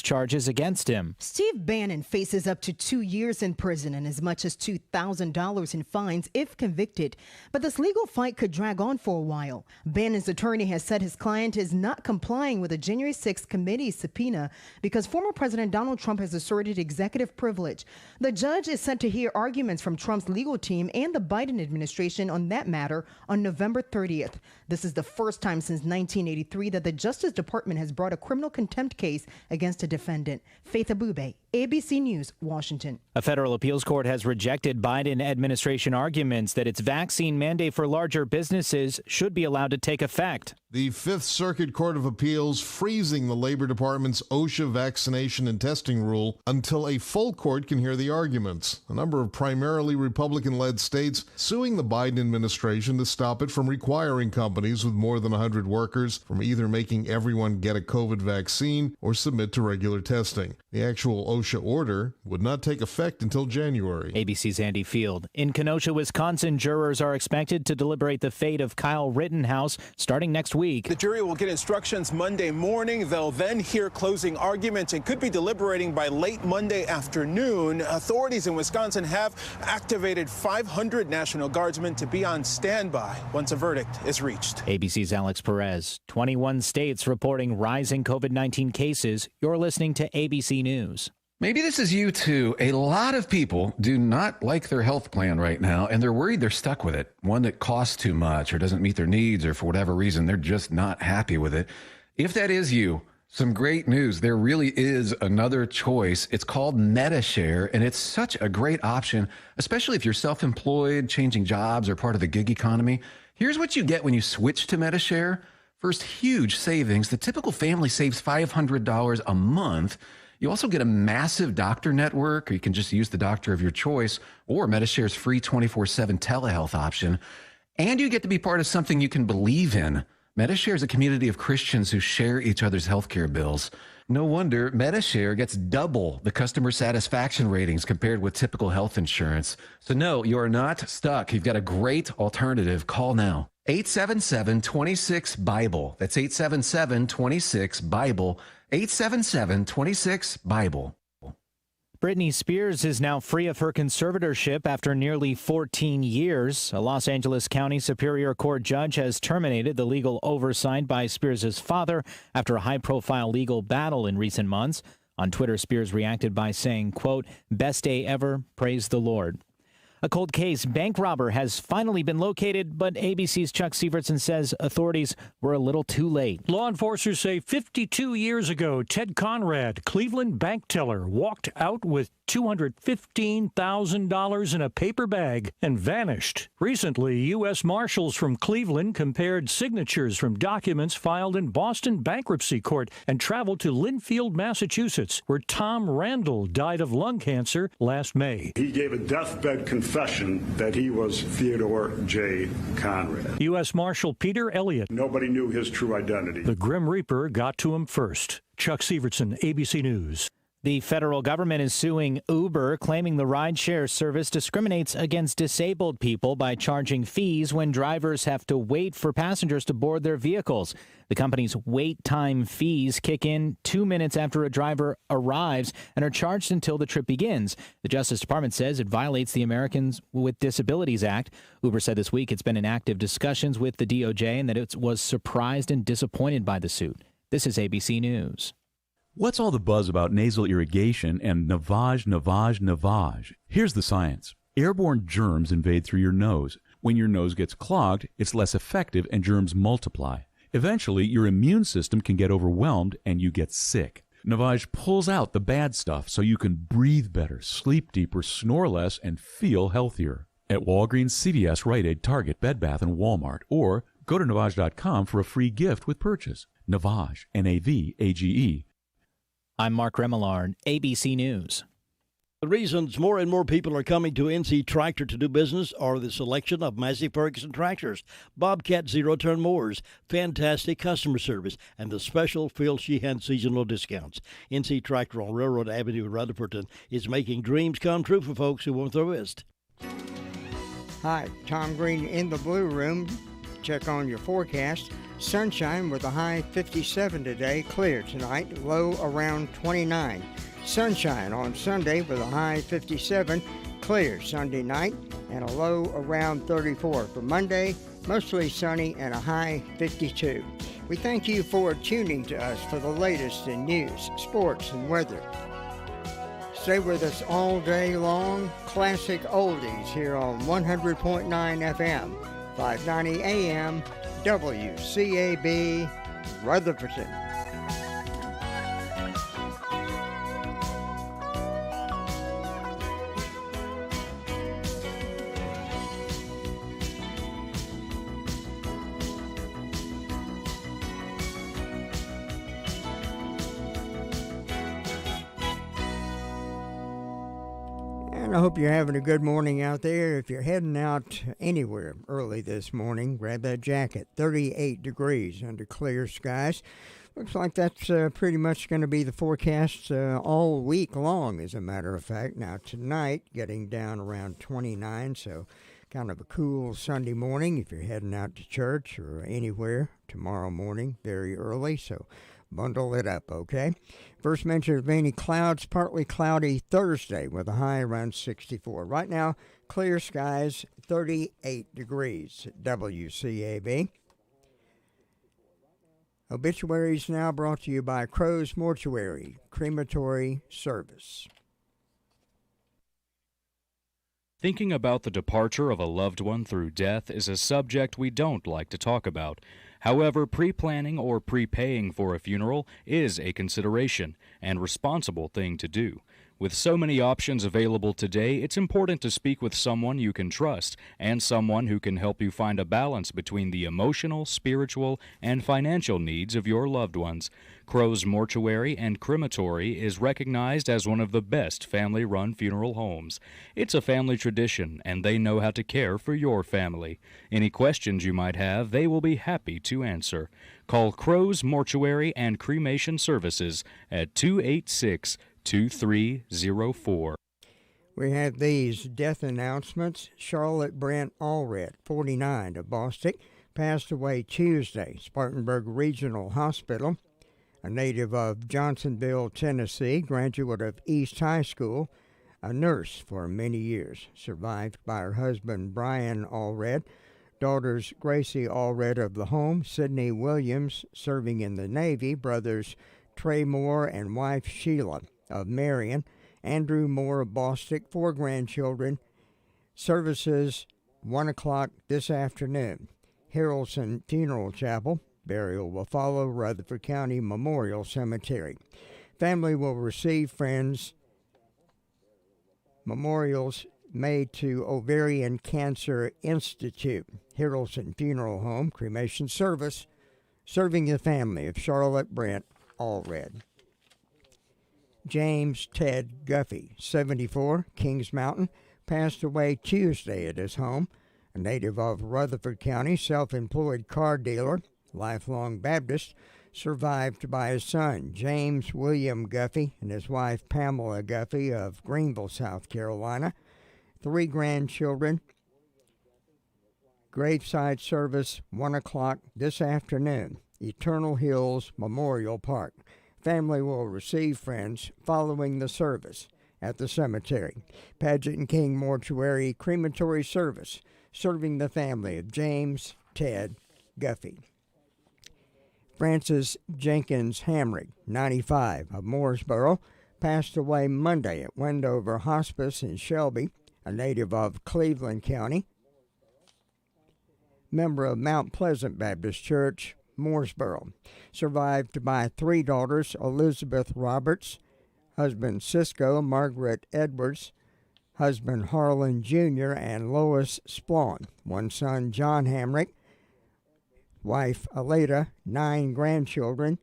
charges against him. Steve Bannon faces up to 2 years in prison and as much as $2,000 in fines if convicted. But this legal fight could drag on for a while. Bannon's attorney has said his client is not complying with a January 6th committee subpoena because former President Donald Trump has asserted executive privilege. The judge is set to hear arguments from Trump's legal team and the Biden administration on that matter on November 30th. This is the first time since 1983 that the Justice Department has brought a criminal contempt case against a defendant. Faith Abube, ABC News, Washington. A federal appeals court has rejected Biden administration arguments that its vaccine mandate for larger businesses should be allowed to take effect. The Fifth Circuit Court of Appeals freezing the Labor Department's OSHA vaccination and testing rule until a full court can hear the arguments. A number of primarily Republican-led states suing the Biden administration to stop it from requiring companies with more than 100 workers from either making everyone get a COVID vaccine or submit to regular testing. The actual OSHA order would not take effect until January. ABC's Andy Field. In Kenosha, Wisconsin, jurors are expected to deliberate the fate of Kyle Rittenhouse starting next week. The jury will get instructions Monday morning. They'll then hear closing arguments and could be deliberating by late Monday afternoon. Authorities in Wisconsin have activated 500 National Guardsmen to be on standby once a verdict is reached. ABC's Alex Perez. 21 states reporting rising COVID-19 cases. You're listening to ABC News. Maybe this is you too. A lot of people do not like their health plan right now, and they're worried they're stuck with it. One that costs too much or doesn't meet their needs, or for whatever reason, they're just not happy with it. If that is you, some great news. There really is another choice. It's called MediShare, and it's such a great option, especially if you're self-employed, changing jobs, or part of the gig economy. Here's what you get when you switch to MediShare. First, huge savings. The typical family saves $500 a month. You also get a massive doctor network, or you can just use the doctor of your choice, or MediShare's free 24/7 telehealth option. And you get to be part of something you can believe in. MediShare is a community of Christians who share each other's healthcare bills. No wonder MediShare gets double the customer satisfaction ratings compared with typical health insurance. So no, you're not stuck. You've got a great alternative. Call now. 877-26-BIBLE. That's 877-26-BIBLE. 877-26-BIBLE. Britney Spears is now free of her conservatorship after nearly 14 years. A Los Angeles County Superior Court judge has terminated the legal oversight by Spears' father after a high-profile legal battle in recent months. On Twitter, Spears reacted by saying, quote, "Best day ever, praise the Lord." A cold case bank robber has finally been located, but ABC's Chuck Sievertson says authorities were a little too late. Law enforcers say 52 years ago, Ted Conrad, Cleveland bank teller, walked out with $215,000 in a paper bag and vanished. Recently, U.S. Marshals from Cleveland compared signatures from documents filed in Boston bankruptcy court and traveled to Lynnfield, Massachusetts, where Tom Randall died of lung cancer last May. He gave a deathbed confession that he was Theodore J. Conrad. U.S. Marshal Peter Elliott. Nobody knew his true identity. The Grim Reaper got to him first. Chuck Sievertson, ABC News. The federal government is suing Uber, claiming the rideshare service discriminates against disabled people by charging fees when drivers have to wait for passengers to board their vehicles. The company's wait time fees kick in 2 minutes after a driver arrives and are charged until the trip begins. The Justice Department says it violates the Americans with Disabilities Act. Uber said this week it's been in active discussions with the DOJ and that it was surprised and disappointed by the suit. This is ABC News. What's all the buzz about nasal irrigation and navage? Here's the science. Airborne germs invade through your nose. When your nose gets clogged, it's less effective and germs multiply. Eventually, your immune system can get overwhelmed and you get sick. Navage pulls out the bad stuff so you can breathe better, sleep deeper, snore less, and feel healthier. At Walgreens, CVS, Rite Aid, Target, Bed Bath, and Walmart. Or go to Navage.com for a free gift with purchase. Navage, Navage. I'm Mark Remillard, ABC News. The reasons more and more people are coming to NC Tractor to do business are the selection of Massey Ferguson tractors, Bobcat zero-turn mowers, fantastic customer service, and the special Phil Sheehan seasonal discounts. NC Tractor on Railroad Avenue in Rutherford is making dreams come true for folks who want the best. Hi, Tom Green in the Blue Room. Check on your forecast. Sunshine with a high 57 today, clear tonight, low around 29. Sunshine on Sunday with a high 57, clear Sunday night, and a low around 34. For Monday, mostly sunny and a high 52. We thank you for tuning to us for the latest in news, sports, and weather. Stay with us all day long. Classic oldies here on 100.9 FM, 590 AM, WCAB, Rutherford. I hope you're having a good morning out there. If you're heading out anywhere early this morning, grab that jacket. 38 degrees under clear skies. Looks like that's pretty much going to be the forecast all week long, as a matter of fact. Now, tonight, getting down around 29, so kind of a cool Sunday morning if you're heading out to church or anywhere. Tomorrow morning, very early, so bundle it up, okay? First mention of any clouds, partly cloudy Thursday with a high around 64. Right now, clear skies, 38 degrees at WCAB. Obituaries now brought to you by Crow's Mortuary Crematory Service. Thinking about the departure of a loved one through death is a subject we don't like to talk about. However, pre-planning or prepaying for a funeral is a consideration and responsible thing to do. With so many options available today, it's important to speak with someone you can trust and someone who can help you find a balance between the emotional, spiritual, and financial needs of your loved ones. Crow's Mortuary and Crematory is recognized as one of the best family-run funeral homes. It's a family tradition, and they know how to care for your family. Any questions you might have, they will be happy to answer. Call Crow's Mortuary and Cremation Services at 286-2304. We have these death announcements. Charlotte Brent Allred, 49, of Bostic, passed away Tuesday. Spartanburg Regional Hospital. A native of Johnsonville, Tennessee, graduate of East High School, a nurse for many years, survived by her husband Brian Allred, daughters Gracie Allred of the home, Sidney Williams, serving in the Navy, brothers Trey Moore and wife Sheila of Marion, Andrew Moore of Bostic, 4 grandchildren. Services 1 o'clock this afternoon. Harrelson Funeral Chapel. Burial will follow Rutherford County Memorial Cemetery. Family will receive friends. Memorials made to Ovarian Cancer Institute. Harrelson Funeral Home Cremation Service, serving the family of Charlotte Brent Allred. James Ted Guffey, 74, Kings Mountain, passed away Tuesday at his home. A native of Rutherford County, self-employed car dealer, lifelong Baptist, survived by his son, James William Guffey, and his wife, Pamela Guffey of Greenville, South Carolina. 3 grandchildren. Graveside service, 1 o'clock this afternoon, Eternal Hills Memorial Park. Family will receive friends following the service at the cemetery. Paget & King Mortuary Crematory Service, serving the family of James Ted Guffey. Francis Jenkins Hamrick, 95, of Mooresboro, passed away Monday at Wendover Hospice in Shelby, a native of Cleveland County. Member of Mount Pleasant Baptist Church, Mooresboro. Survived by 3 daughters, Elizabeth Roberts, husband Cisco, Margaret Edwards, husband Harlan Jr., and Lois Splawn. 1 son, John Hamrick, wife Aleda, 9 grandchildren,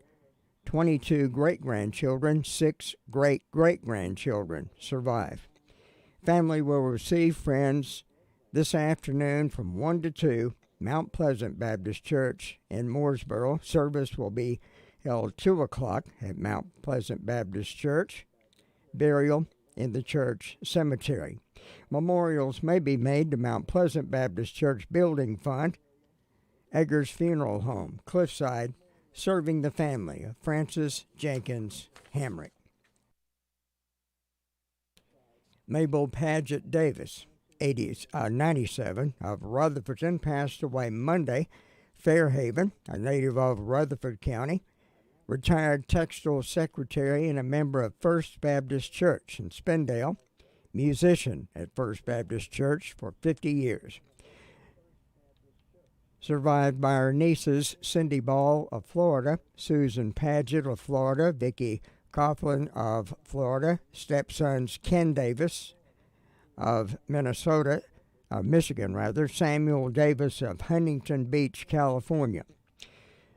22 great-grandchildren, 6 great-great-grandchildren survive. Family will receive friends this afternoon from 1 to 2, Mount Pleasant Baptist Church in Mooresboro. Service will be held 2 o'clock at Mount Pleasant Baptist Church. Burial in the church cemetery. Memorials may be made to Mount Pleasant Baptist Church Building Fund Eggers Funeral Home, Cliffside, serving the family of Francis Jenkins Hamrick. Mabel Paget Davis, 97, of Rutherfordton, passed away Monday. Fairhaven, a native of Rutherford County, retired textile secretary and a member of First Baptist Church in Spindale, musician at First Baptist Church for 50 years. Survived by her nieces Cindy Ball of Florida, Susan Paget of Florida, Vicki Coughlin of Florida, stepsons Ken Davis of Michigan, Samuel Davis of Huntington Beach, California.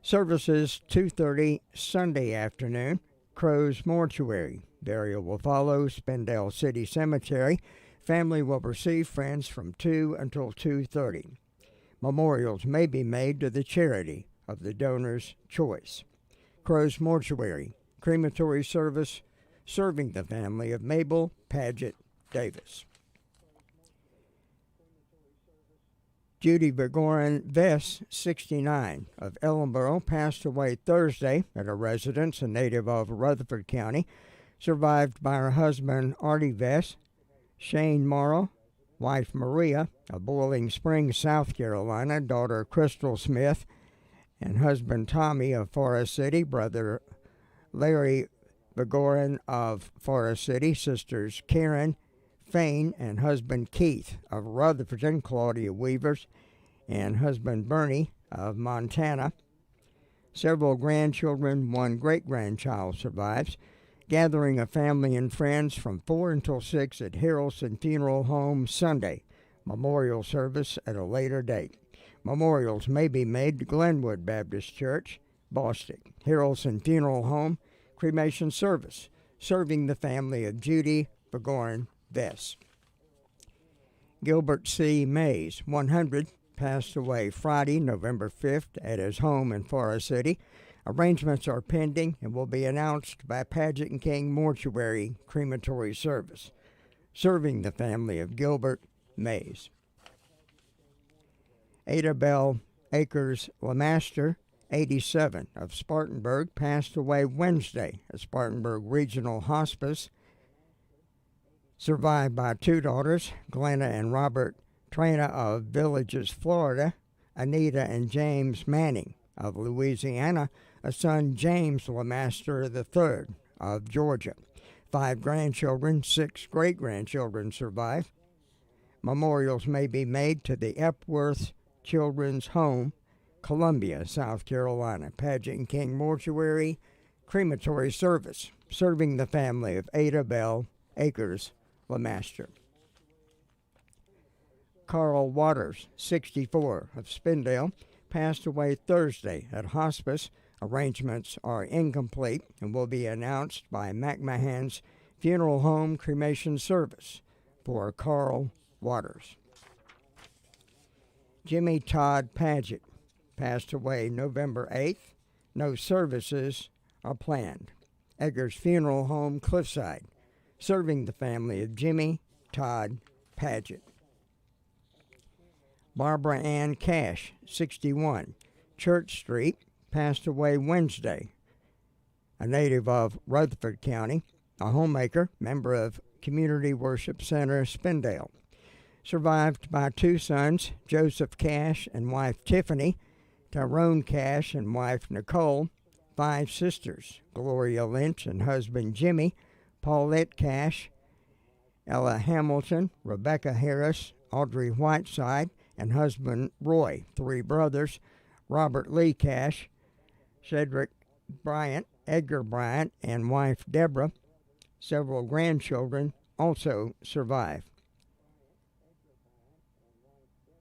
Services 2:30 Sunday afternoon, Crow's Mortuary. Burial will follow Spindale City Cemetery. Family will receive friends from 2 until 2:30. Memorials may be made to the charity of the donor's choice. Crow's Mortuary, crematory service serving the family of Mabel Paget Davis. Judy Begorin Vess, 69, of Ellenborough, passed away Thursday at a residence, a native of Rutherford County, survived by her husband Artie Vess, Shane Morrow, wife Maria of Boiling Springs, South Carolina, daughter Crystal Smith, and husband Tommy of Forest City, brother Larry Begorin of Forest City, sisters Karen, Fane, and husband Keith of Rutherfordton, Claudia Weavers, and husband Bernie of Montana. Several grandchildren, one great-grandchild survives. Gathering of family and friends from 4 until 6 at Harrelson Funeral Home Sunday. Memorial service at a later date. Memorials may be made to Glenwood Baptist Church, Bostic. Harrelson Funeral Home, cremation service, serving the family of Judy Begorin Vess. Gilbert C. Mays, 100, passed away Friday, November 5th, at his home in Forest City. Arrangements are pending and will be announced by Paget and King Mortuary Crematory Service, serving the family of Gilbert Mays. Ada Bell Akers Lamaster, 87, of Spartanburg, passed away Wednesday at Spartanburg Regional Hospice, survived by 2 daughters, Glenna and Robert Trina of Villages, Florida, Anita and James Manning of Louisiana, a son James Lamaster III of Georgia. 5 grandchildren, 6 great-grandchildren survive. Memorials may be made to the Epworth Children's Home, Columbia, South Carolina. Paget and King Mortuary Crematory Service, serving the family of Ada Bell Akers Lamaster. Carl Waters, 64, of Spindale, passed away Thursday at hospice. Arrangements are incomplete and will be announced by McMahon's Funeral Home Cremation Service for Carl Waters. Jimmy Todd Paget passed away November 8th. No services are planned. Eggers Funeral Home, Cliffside, serving the family of Jimmy Todd Paget. Barbara Ann Cash, 61, Church Street, passed away Wednesday. A native of Rutherford County, a homemaker, member of Community Worship Center, Spindale. Survived by 2 sons, Joseph Cash and wife Tiffany, Tyrone Cash and wife Nicole, 5 sisters, Gloria Lynch and husband Jimmy, Paulette Cash, Ella Hamilton, Rebecca Harris, Audrey Whiteside, and husband Roy, 3 brothers, Robert Lee Cash, Cedric Bryant, Edgar Bryant, and wife Deborah. Several grandchildren also survive.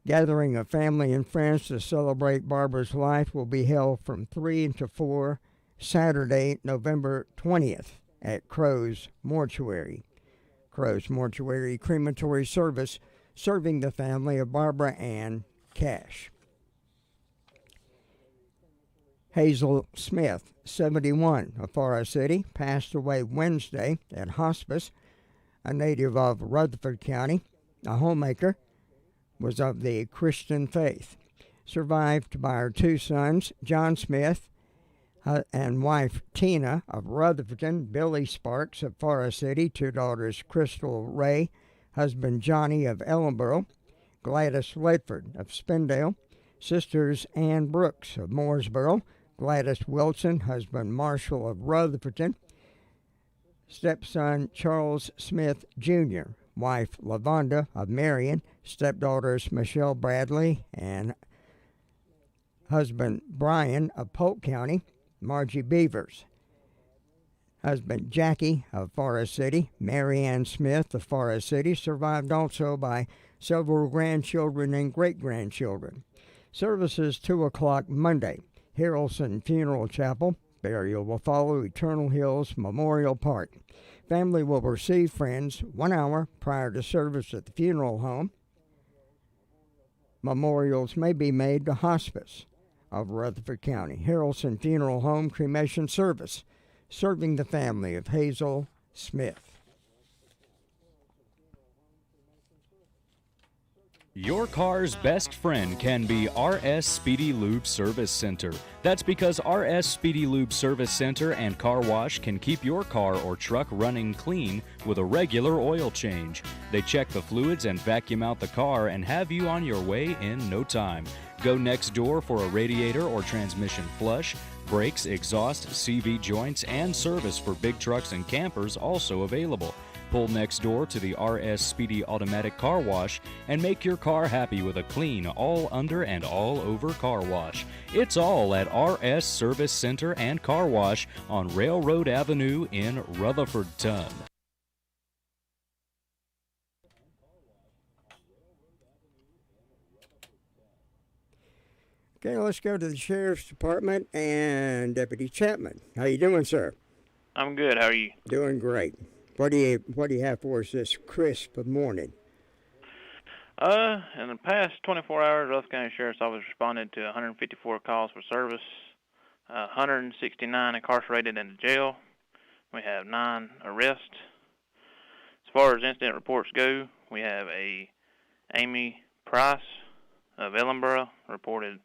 Gathering of family and friends to celebrate Barbara's life will be held from 3 until 4 Saturday, November 20th at Crow's Mortuary. Crow's Mortuary Crematory Service, serving the family of Barbara Ann Cash. Hazel Smith, 71, of Forest City, passed away Wednesday at hospice. A native of Rutherford County, a homemaker, was of the Christian faith. survived by her two sons, John Smith and wife Tina of Rutherford, Billy Sparks of Forest City, two daughters, Crystal Ray, husband Johnny of Ellenborough, Gladys Ledford of Spindale, sisters Ann Brooks of Mooresboro, Gladys Wilson, husband Marshall of Rutherford, stepson Charles Smith Jr., wife LaVonda of Marion, stepdaughters Michelle Bradley and husband Brian of Polk County, Margie Beavers, husband Jackie of Forest City, Mary Ann Smith of Forest City, survived also by several grandchildren and great-grandchildren. Services 2 o'clock Monday, Harrelson Funeral Chapel. Burial will follow Eternal Hills Memorial Park. Family will receive friends 1 hour prior to service at the funeral home. Memorials may be made to Hospice of Rutherford County. Harrelson Funeral Home Cremation Service, serving the family of Hazel Smith. Your car's best friend can be RS Speedy Lube Service Center. That's because RS Speedy Lube Service Center and Car Wash can keep your car or truck running clean with a regular oil change. They check the fluids and vacuum out the car and have you on your way in no time. Go next door for a radiator or transmission flush, brakes, exhaust, CV joints, and service for big trucks and campers also available. Pull next door to the RS Speedy Automatic Car Wash and make your car happy with a clean, all under and all over car wash. It's all at RS Service Center and Car Wash on Railroad Avenue in Rutherford-Ton. Okay, let's go to the Sheriff's Department and Deputy Chapman. How you doing, sir? I'm good. How are you? Doing great. What do you have for us this crisp morning? In the past 24 hours, Rutherford County Sheriff's Office responded to 154 calls for service, 169 incarcerated in the jail. We have 9 arrests. As far as incident reports go, we have Amy Price of Ellenborough reported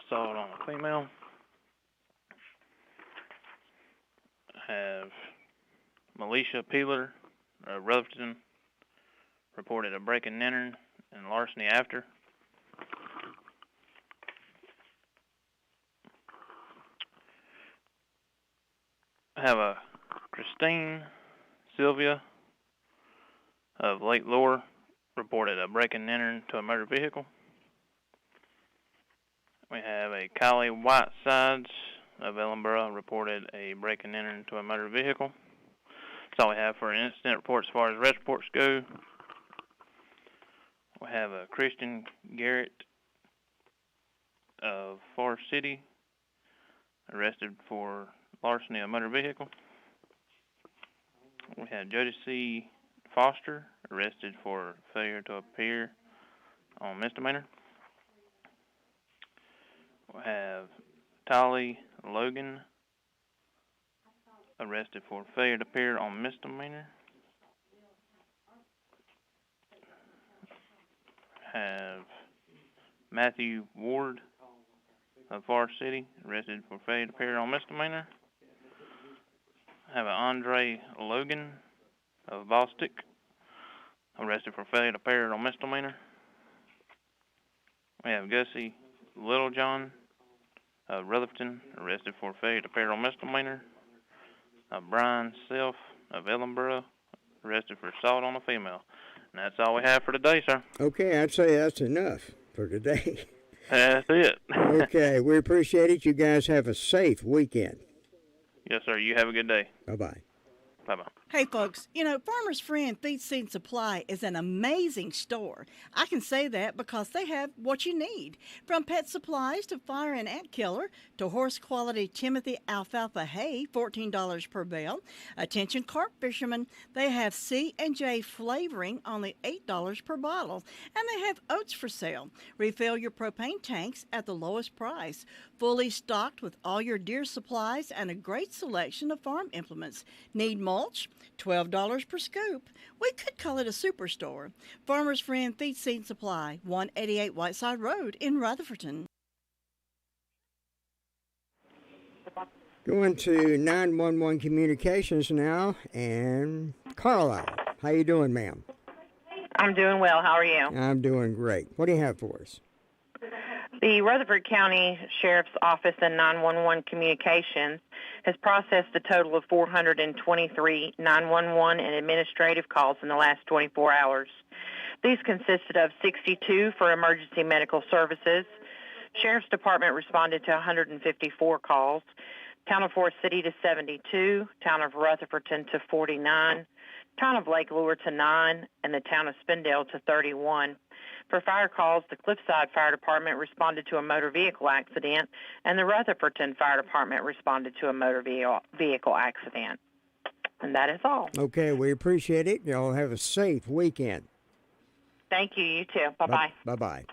assault on a female. Have Militia Peeler of Rutherford reported a break and enter and larceny after. I have a Christine Sylvia of Lake Lower reported a break and enter to a motor vehicle. We have a Kylie Whitesides of Ellenborough reported a break and enter to a motor vehicle. That's all we have for an incident report as far as arrest reports go. We have a Christian Garrett of Forest City arrested for larceny of a motor vehicle. We have Jody C. Foster arrested for failure to appear on misdemeanor. We have Tolly Logan arrested for failure to appear on misdemeanor. Have Matthew Ward of Forest City arrested for failure to appear on misdemeanor. Have an Andre Logan of Bostic arrested for failure to appear on misdemeanor. We have Gussie Littlejohn of Rutherford arrested for failure to appear on misdemeanor. Brian Self of Ellenborough arrested for assault on a female. And that's all we have for today, sir. Okay, I'd say that's enough for today. That's it. Okay, we appreciate it. You guys have a safe weekend. Yes, sir. You have a good day. Bye-bye. Bye-bye. Hey, folks, you know, Farmer's Friend Feed, Seed, Supply is an amazing store. I can say that because they have what you need. From pet supplies to fire and ant killer to horse-quality Timothy alfalfa hay, $14 per bale. Attention carp fishermen, they have C&J flavoring, only $8 per bottle. And they have oats for sale. Refill your propane tanks at the lowest price. Fully stocked with all your deer supplies and a great selection of farm implements. Need more mulch, $12 per scoop. We could call it a superstore. Farmer's Friend Feed Seed Supply, 188 Whiteside Road in Rutherfordton. Going to 911 Communications now, and Carlisle. How you doing, ma'am? I'm doing well. How are you? I'm doing great. What do you have for us? The Rutherford County Sheriff's Office and 911 Communications has processed a total of 423 911 and administrative calls in the last 24 hours. These consisted of 62 for emergency medical services. Sheriff's Department responded to 154 calls. Town of Forest City to 72, Town of Rutherfordton to 49, Town of Lake Lure to 9, and the Town of Spindale to 31. For fire calls, the Cliffside Fire Department responded to a motor vehicle accident, and the Rutherfordton Fire Department responded to a motor vehicle accident. And that is all. Okay, we appreciate it. Y'all have a safe weekend. Thank you. You too. Bye-bye. Bye-bye.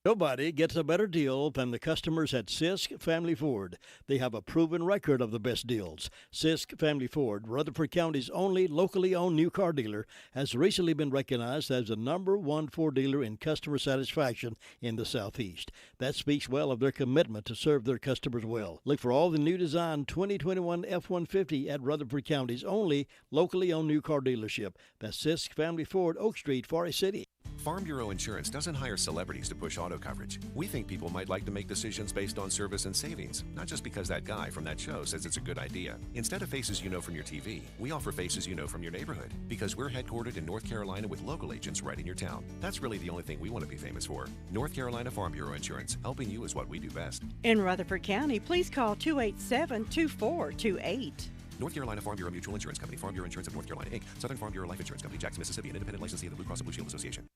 Nobody gets a better deal than the customers at Sisk Family Ford. They have a proven record of the best deals. Sisk Family Ford, Rutherford County's only locally owned new car dealer, has recently been recognized as the #1 Ford dealer in customer satisfaction in the Southeast. That speaks well of their commitment to serve their customers well. Look for all the new design 2021 F-150 at Rutherford County's only locally owned new car dealership. That's Sisk Family Ford, Oak Street, Forest City. Farm Bureau Insurance doesn't hire celebrities to push auto coverage. We think people might like to make decisions based on service and savings, not just because that guy from that show says it's a good idea. Instead of faces you know from your TV, we offer faces you know from your neighborhood, because we're headquartered in North Carolina with local agents right in your town. That's really the only thing we want to be famous for. North Carolina Farm Bureau Insurance. Helping you is what we do best. In Rutherford County, please call 287-2428. North Carolina Farm Bureau Mutual Insurance Company, Farm Bureau Insurance of North Carolina, Inc., Southern Farm Bureau Life Insurance Company, Jackson, Mississippi, an independent licensee of the Blue Cross and Blue Shield Association.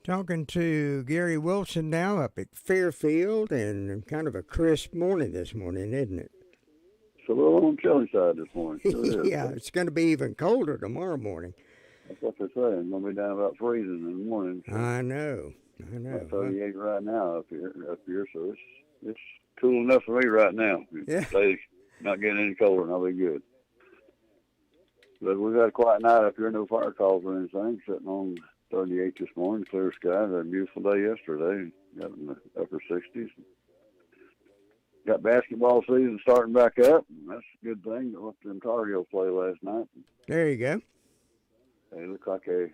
Talking to Gary Wilson now up at Fairfield, and kind of a crisp morning this morning, isn't it? It's a little on the chilly side this morning. Sure Yeah, it's going to be even colder tomorrow morning. That's what they're saying. It's going to be down about freezing in the morning. So I know. about 38 right now up here, so it's cool enough for me right now. Yeah. It's not getting any colder, and I'll be good. But we've had a quiet night up here, no fire calls or anything, sitting on 38 this morning, clear skies. Had a beautiful day yesterday, got in the upper 60s. Got basketball season starting back up. That's a good thing. I watched them Tar Heels play last night. There you go. They look like they're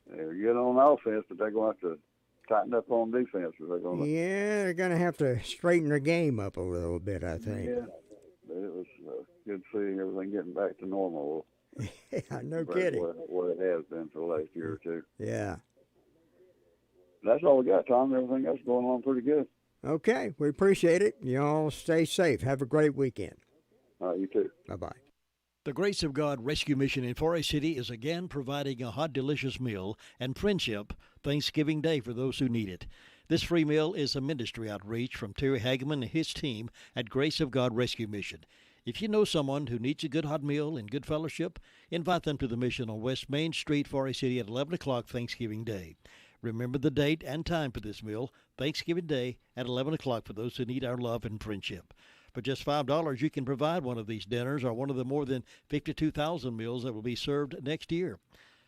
good on offense, but they're going to have to tighten up on defense. Yeah, they're going to have to straighten their game up a little bit, I think. Yeah, but it was good seeing everything getting back to normal. Yeah, no kidding. What it has been for the last year or two. Yeah. That's all we got, Tom. Everything else going on pretty good. Okay, we appreciate it. Y'all stay safe. Have a great weekend. You too. Bye-bye. The Grace of God Rescue Mission in Forest City is again providing a hot, delicious meal and friendship Thanksgiving Day for those who need it. This free meal is a ministry outreach from Terry Hageman and his team at Grace of God Rescue Mission. If you know someone who needs a good hot meal and good fellowship, invite them to the mission on West Main Street, Forest City at 11 o'clock Thanksgiving Day. Remember the date and time for this meal, Thanksgiving Day at 11 o'clock for those who need our love and friendship. For just $5, you can provide one of these dinners or one of the more than 52,000 meals that will be served next year.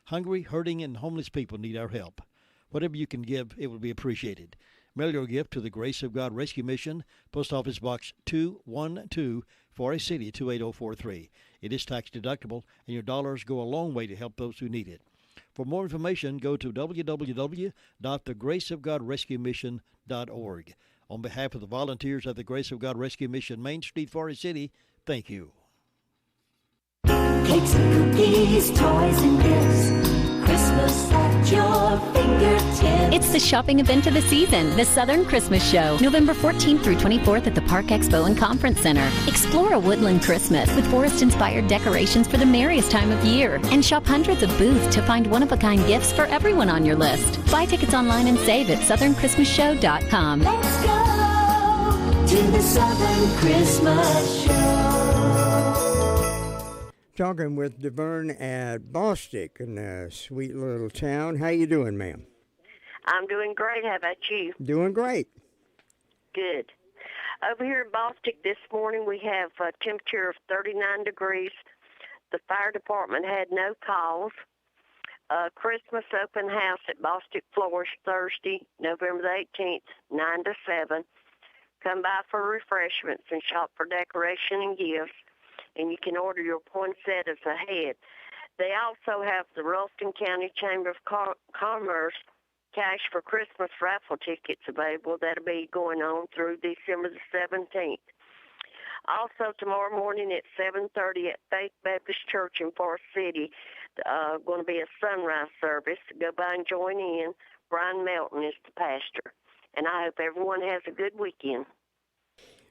Hungry, hurting, and homeless people need our help. Whatever you can give, it will be appreciated. Mail your gift to the Grace of God Rescue Mission, Post Office Box 212, Forest City 28043. It is tax deductible, and your dollars go a long way to help those who need it. For more information, go to www.thegraceofgodrescuemission.org. On behalf of the volunteers at the Grace of God Rescue Mission, Main Street, Forest City, thank you. Cakes and cookies, toys and gifts, Christmas at your fingertips. It's the shopping event of the season, the Southern Christmas Show, November 14th through 24th at the Park Expo and Conference Center. Explore a woodland Christmas with forest-inspired decorations for the merriest time of year, and shop hundreds of booths to find one-of-a-kind gifts for everyone on your list. Buy tickets online and save at southernchristmasshow.com. Let's go to the Southern Christmas Show. Talking with DeVern at Bostic in a sweet little town. How you doing, ma'am? I'm doing great. How about you? Doing great. Good. Over here in Bostic this morning, we have a temperature of 39 degrees. The fire department had no calls. Christmas open house at Bostic Floors Thursday, November the 18th, 9 to 7. Come by for refreshments and shop for decoration and gifts, and you can order your poinsettias ahead. They also have the Ralston County Chamber of Commerce Cash for Christmas raffle tickets available. That'll be going on through December the 17th. Also, tomorrow morning at 7:30 at Faith Baptist Church in Forest City, going to be a sunrise service. Go by and join in. Brian Melton is the pastor. And I hope everyone has a good weekend.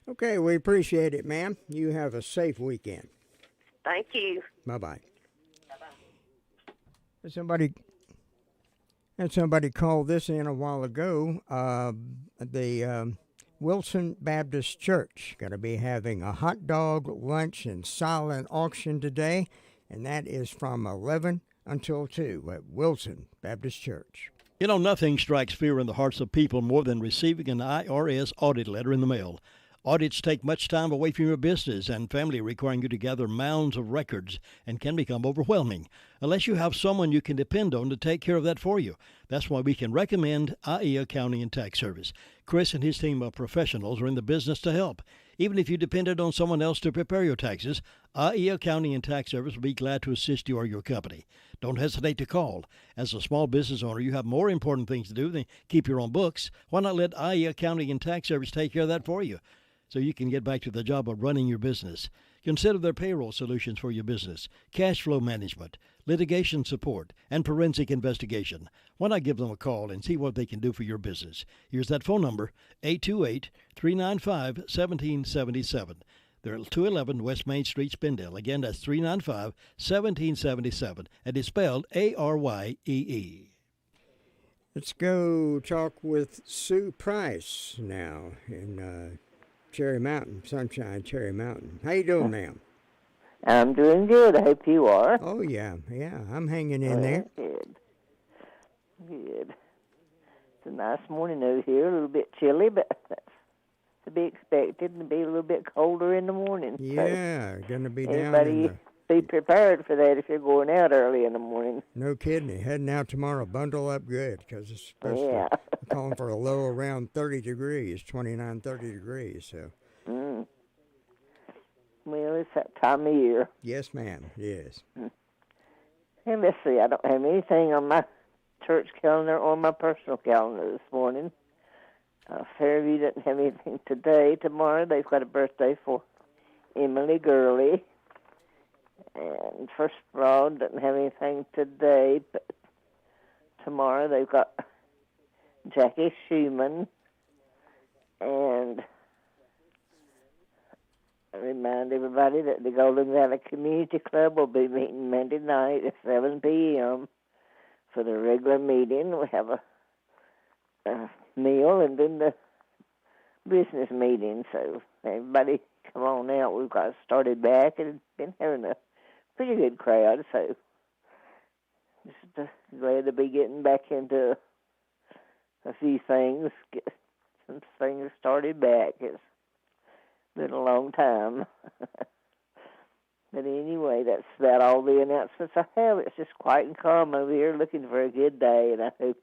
Okay, we appreciate it, ma'am. You have a safe weekend. Thank you. Bye-bye. Somebody called this in a while ago. The Wilson Baptist Church going to be having a hot dog lunch and silent auction today, and that is from 11 until 2 at Wilson Baptist Church. You know, nothing strikes fear in the hearts of people more than receiving an IRS audit letter in the mail. Audits take much time away from your business and family, requiring you to gather mounds of records, and can become overwhelming unless you have someone you can depend on to take care of that for you. That's why we can recommend IE Accounting and Tax Service. Chris and his team of professionals are in the business to help. Even if you depended on someone else to prepare your taxes, IE Accounting and Tax Service will be glad to assist you or your company. Don't hesitate to call. As a small business owner, you have more important things to do than keep your own books. Why not let IE Accounting and Tax Service take care of that for you, so you can get back to the job of running your business? Consider their payroll solutions for your business, cash flow management, litigation support, and forensic investigation. Why not give them a call and see what they can do for your business? Here's that phone number, 828-395-1777. They're at 211 West Main Street, Spindale. Again, that's 395-1777, and it's spelled A-R-Y-E-E. Let's go talk with Sue Price now in Cherry Mountain, Sunshine Cherry Mountain. How you doing, ma'am? I'm doing good. I hope you are. Oh, yeah, I'm hanging in there. Good. It's a nice morning over here, a little bit chilly, but that's to be expected, to be a little bit colder in the morning. Yeah, so going to be down everybody be prepared for that if you're going out early in the morning. No kidding. Heading out tomorrow, bundle up good, because it's supposed to be calling for a low around 30 degrees, 29, 30 degrees. So. Well, it's that time of year. Yes, ma'am. Yes. And let's see, I don't have anything on my church calendar or my personal calendar this morning. Fairview doesn't have anything today. Tomorrow they've got a birthday for Emily Gurley. And First Broad doesn't have anything today, but tomorrow they've got Jackie Schumann. And I remind everybody that the Golden Valley Community Club will be meeting Monday night at 7 p.m. for the regular meeting. We have a meal and then the business meeting. So everybody come on out. We've got started back and been having a pretty good crowd. So just glad to be getting back into a few things, get some things started back. It's been a long time. But anyway, that's about all the announcements I have. It's just quiet and calm over here, looking for a good day, and I hope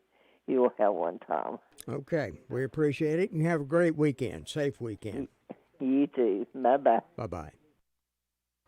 you will have one, Tom. Okay, we appreciate it, and have a great weekend, safe weekend. You too. Bye-bye. Bye-bye.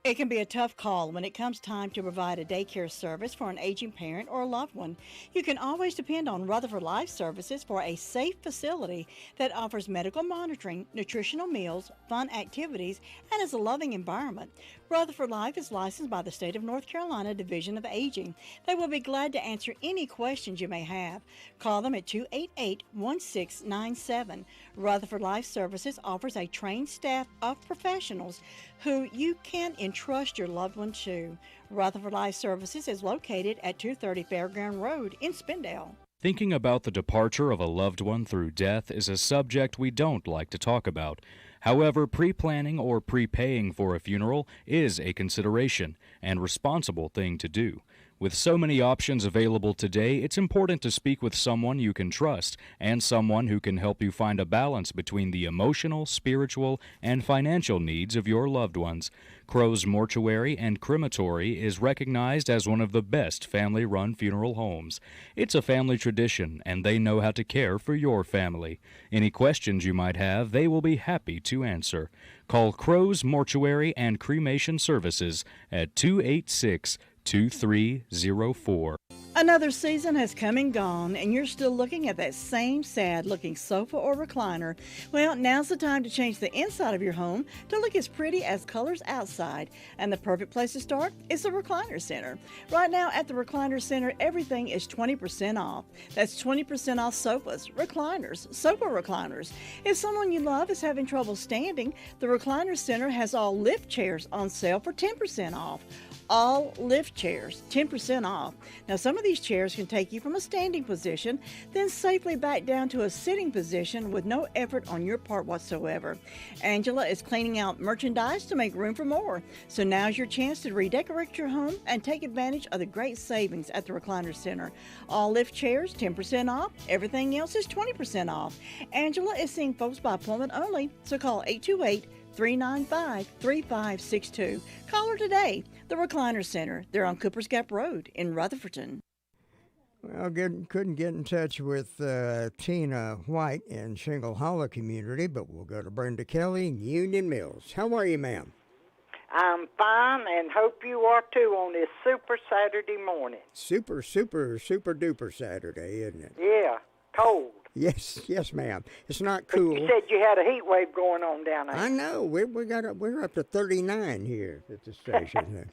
It can be a tough call when it comes time to provide a daycare service for an aging parent or a loved one. You can always depend on Rutherford Life Services for a safe facility that offers medical monitoring, nutritional meals, fun activities, and is a loving environment. Rutherford Life is licensed by the State of North Carolina Division of Aging. They will be glad to answer any questions you may have. Call them at 288-1697. Rutherford Life Services offers a trained staff of professionals who you can entrust your loved one to. Rutherford Life Services is located at 230 Fairground Road in Spindale. Thinking about the departure of a loved one through death is a subject we don't like to talk about. However, pre-planning or prepaying for a funeral is a consideration and responsible thing to do. With so many options available today, it's important to speak with someone you can trust and someone who can help you find a balance between the emotional, spiritual, and financial needs of your loved ones. Crow's Mortuary and Crematory is recognized as one of the best family-run funeral homes. It's a family tradition, and they know how to care for your family. Any questions you might have, they will be happy to answer. Call Crow's Mortuary and Cremation Services at 286-2304. Another season has come and gone, and you're still looking at that same sad-looking sofa or recliner. Well, now's the time to change the inside of your home to look as pretty as colors outside. And the perfect place to start is the Recliner Center. Right now at the Recliner Center, everything is 20% off. That's 20% off sofas, recliners, sofa recliners. If someone you love is having trouble standing, the Recliner Center has all lift chairs on sale for 10% off. All lift chairs, 10% off. Now, some of these chairs can take you from a standing position, then safely back down to a sitting position with no effort on your part whatsoever. Angela is cleaning out merchandise to make room for more. So now's your chance to redecorate your home and take advantage of the great savings at the Recliner Center. All lift chairs, 10% off. Everything else is 20% off. Angela is seeing folks by appointment only, so call 828-395-3562. Call her today. The Recliner Center. They're on Cooper's Gap Road in Rutherfordton. Well, couldn't get in touch with Tina White in Shingle Hollow community, but we'll go to Brenda Kelly in Union Mills. How are you, ma'am? I'm fine, and hope you are too on this super Saturday morning. Super duper Saturday, isn't it? Yeah, cold. Yes, ma'am. It's not cool. But you said you had a heat wave going on down there. I know. We're up to 39 here at the station.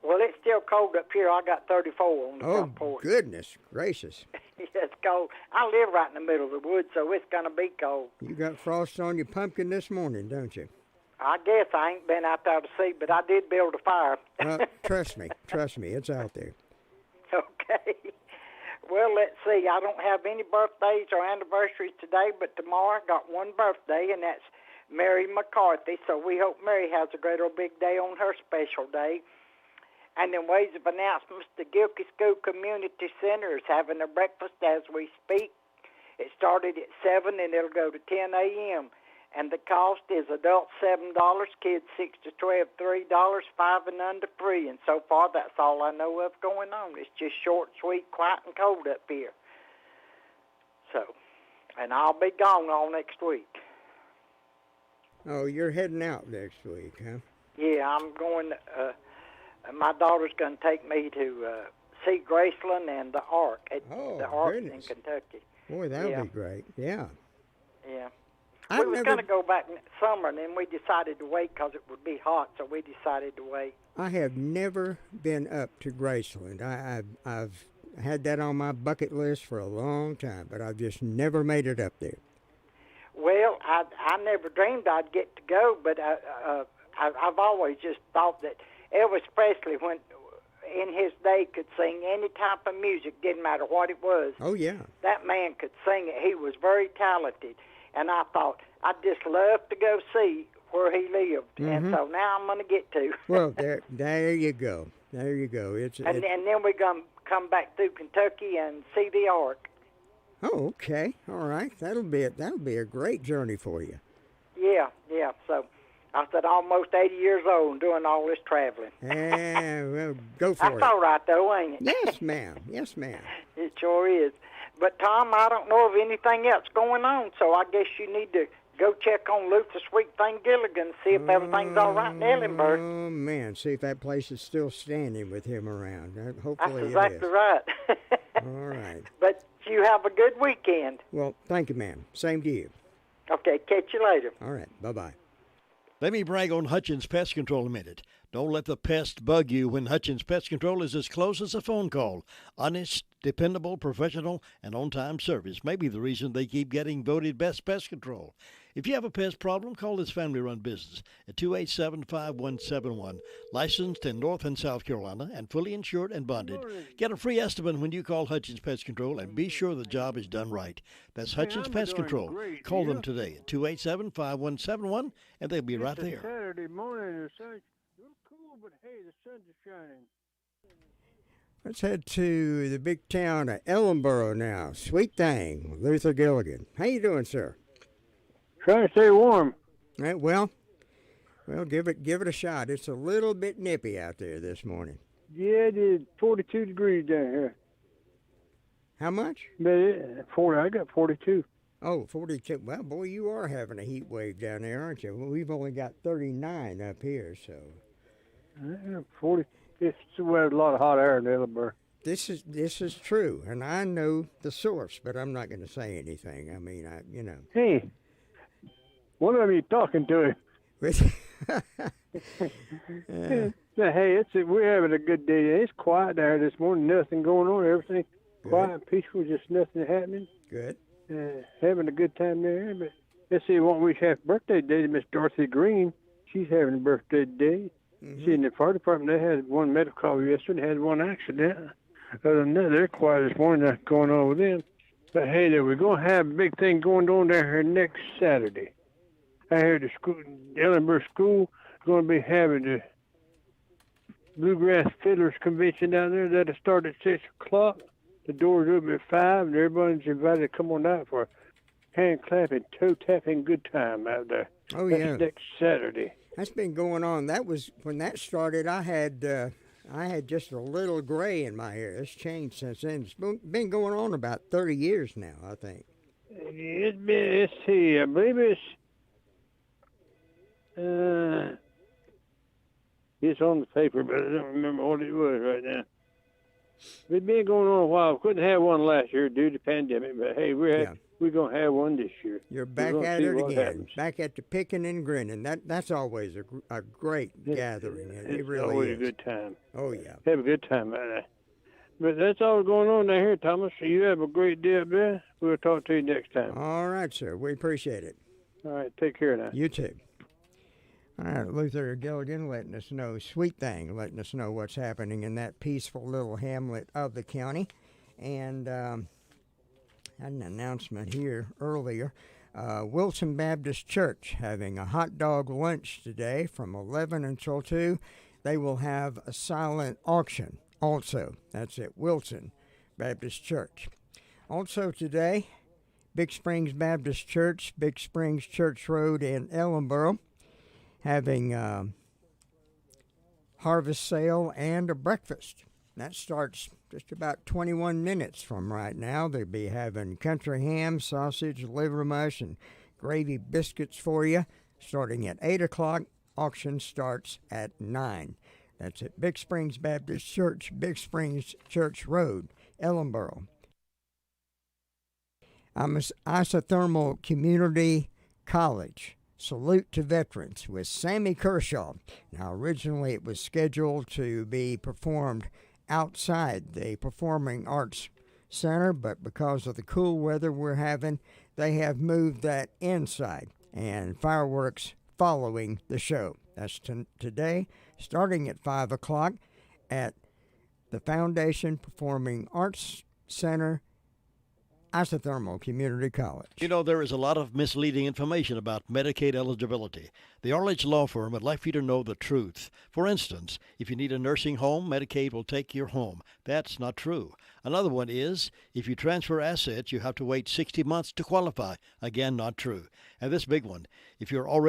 Well, it's still cold up here. I got 34 on the front porch. Oh, goodness gracious. Yeah, it's cold. I live right in the middle of the woods, so it's going to be cold. You got frost on your pumpkin this morning, don't you? I guess I ain't been out there to see, but I did build a fire. Trust me, it's out there. Okay. Well, let's see. I don't have any birthdays or anniversaries today, but tomorrow I got one birthday, and that's Mary McCarthy. So we hope Mary has a great old big day on her special day. And in ways of announcements, the Gilkey School Community Center is having a breakfast as we speak. It started at 7 and it'll go to 10 a.m. And the cost is adults $7, kids 6 to 12, $3, 5 and under free. And so far, that's all I know of going on. It's just short, sweet, quiet, and cold up here. So, and I'll be gone all next week. Oh, you're heading out next week, huh? Yeah, I'm going. My daughter's going to take me to see Graceland and the Ark at the Ark in Kentucky. Boy, that'll be great. Yeah. Yeah. We were going to go back in summer, and then we decided to wait because it would be hot, so we decided to wait. I have never been up to Graceland. I've had that on my bucket list for a long time, but I've just never made it up there. Well, I never dreamed I'd get to go, but I've always just thought that Elvis Presley, when in his day, could sing any type of music, didn't matter what it was. Oh, yeah. That man could sing it. He was very talented. And I thought, I'd just love to go see where he lived. Mm-hmm. And so now I'm going to get to. Well, there you go. There you go. And then we're going to come back through Kentucky and see the Ark. Oh, okay. All right. That'll be a great journey for you. Yeah. So I said almost 80 years old and doing all this traveling. Yeah, well, go for it. That's all right, though, ain't it? Yes, ma'am. Yes, ma'am. It sure is. But, Tom, I don't know of anything else going on, so I guess you need to go check on Luther Sweet Thing Gilligan, see if everything's all right in Ellenborough. Oh, man, see if that place is still standing with him around. Hopefully That's exactly right. All right. But you have a good weekend. Well, thank you, ma'am. Same to you. Okay, catch you later. All right, bye-bye. Let me brag on Hutchins Pest Control a minute. Don't let the pest bug you when Hutchins Pest Control is as close as a phone call. Honest, dependable, professional, and on-time service may be the reason they keep getting voted best pest control. If you have a pest problem, call this family-run business at 287-5171. Licensed in North and South Carolina and fully insured and bonded. Get a free estimate when you call Hutchins Pest Control and be sure the job is done right. That's Hutchins Pest Control. Call them today at 287-5171 and they'll be right there. Saturday morning, the sun's a little cool, but hey, the sun's shining. Let's head to the big town of Ellenborough now. Sweet thing, Luther Gilligan. How you doing, sir? Trying to stay warm. Right, well, give it a shot. It's a little bit nippy out there this morning. Yeah, it is 42 degrees down here. How much? But 40. I got 42. Oh, 42. Well, boy, you are having a heat wave down there, aren't you? Well, we've only got 39 up here, so. 40. We have a lot of hot air in Ellenborough. This is true, and I know the source, but I'm not going to say anything. I mean, Hey, what are you talking to? Hey, we're having a good day. It's quiet there this morning. Nothing going on. Everything quiet, peaceful. Just nothing happening. Good. Having a good time there. But let's see, one week's happy birthday today to Miss Dorothy Green. She's having a birthday today. Mm-hmm. See, in the fire department, they had one medical call yesterday. They had one accident. Other than that, they're quiet this morning. Nothing going on with them. But hey, we're going to have a big thing going on down here next Saturday. I heard the Ellenborough School is going to be having the Bluegrass Fiddlers Convention down there. That'll start at 6 o'clock. The doors open at 5, and everybody's invited to come on out for a hand clapping, toe tapping good time out there. Oh, That's yeah. next Saturday. That's been going on. That was when that started. I had just a little gray in my hair. It's changed since then. It's been going on about 30 years now, I think. Let's see, I believe it's on the paper, but I don't remember what it was right now. It's been going on a while. We couldn't have one last year due to the pandemic, but hey, we're going to have one this year. You're back at it again. Happens. Back at the picking and grinning. That's always a great gathering. It really always is. A good time. Oh, yeah. Have a good time out there. But that's all going on down here, Thomas. So you have a great day up there. We'll talk to you next time. All right, sir. We appreciate it. All right. Take care now. You too. All right, Luther Gilligan letting us know, sweet thing, letting us know what's happening in that peaceful little hamlet of the county. And had an announcement here earlier. Wilson Baptist Church having a hot dog lunch today from 11 until 2. They will have a silent auction also. That's at Wilson Baptist Church. Also today, Big Springs Baptist Church, Big Springs Church Road in Ellenborough, having harvest sale and a breakfast. That starts just about 21 minutes from right now. They'll be having country ham, sausage, liver mush, and gravy biscuits for you starting at 8 o'clock. Auction starts at 9. That's at Big Springs Baptist Church, Big Springs Church Road, Ellenborough. Isothermal Community College. Salute to Veterans with Sammy Kershaw. Now, originally it was scheduled to be performed outside the Performing Arts Center, but because of the cool weather we're having, they have moved that inside, and fireworks following the show. That's today, starting at 5 o'clock at the Foundation Performing Arts Center, Isothermal Community College. You know, there is a lot of misleading information about Medicaid eligibility. The Arledge Law Firm would like for you to know the truth. For instance, if you need a nursing home, Medicaid will take your home. That's not true. Another one is, if you transfer assets, you have to wait 60 months to qualify. Again, not true. And this big one, if you're already